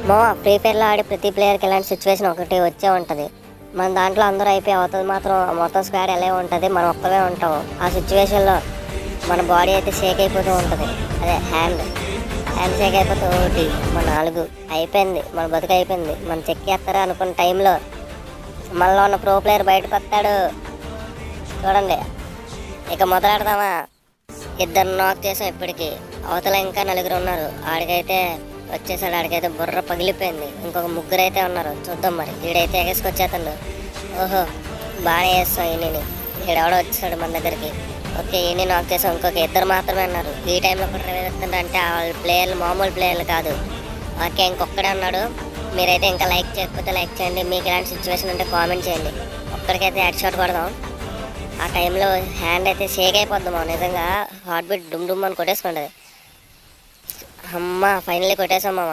మా ఫ్రీ ఫైర్లో ఆడే ప్రతి ప్లేయర్కి ఇలాంటి సిచ్యువేషన్ ఒకటి వచ్చే ఉంటుంది. మన దాంట్లో అందరూ అయిపోయి అవుతుంది మాత్రం మొత్తం స్క్వాడ్ ఎలా ఉంటుంది, మనం ఒక్కమే ఉంటాం. ఆ సిచ్యువేషన్లో మన బాడీ అయితే షేక్ అయిపోతూ ఉంటుంది. అదే హ్యాండ్ షేక్ అయిపోతూ ఒకటి మన 4 అయిపోయింది, మన బతుకు అయిపోయింది. మనం చెక్ చేస్తారా అనుకున్న టైంలో మనలో ఉన్న ప్రో ప్లేయర్ బయటకు వస్తాడు. చూడండి, ఇక మొదలెడదామా? 2 నాక్ చేసాం ఇప్పటికి. అవతల ఇంకా 4 ఉన్నారు. ఆడికైతే వచ్చేసాడు, ఆడికైతే బుర్ర పగిలిపోయింది. ఇంకొక 3 అయితే ఉన్నారు. చూద్దాం మరి. వీడైతే ఎగసుకొచ్చేస్తాడు. ఓహో, బాగానే వేస్తాం ఈయనని. ఈడెవడో వచ్చేసాడు మన దగ్గరికి. ఓకే, ఈయన నాక్ చేసాం. ఇంకొక 2 మాత్రమే ఉన్నారు. ఈ టైంలో కూడా రివేస్తుంటే అంటే వాళ్ళ ప్లేయర్లు మామూలు ప్లేయర్లు కాదు. ఓకే, ఇంకొక్కడే ఉన్నాడు. మీరైతే ఇంకా లైక్ చేయకపోతే లైక్ చేయండి. మీకు ఇలాంటి సిచ్యువేషన్ ఉంటే కామెంట్ చేయండి. ఒక్కడికైతే హెడ్ షాట్ కొడదాం. ఆ టైంలో హ్యాండ్ అయితే షేక్ అయిపోద్దాం. నిజంగా హార్ట్ బీట్ డుమ్ డుమ్ అని కొట్టేసుకుంటుంది. అమ్మ, ఫైనల్లీ కొట్టేసాం మామ.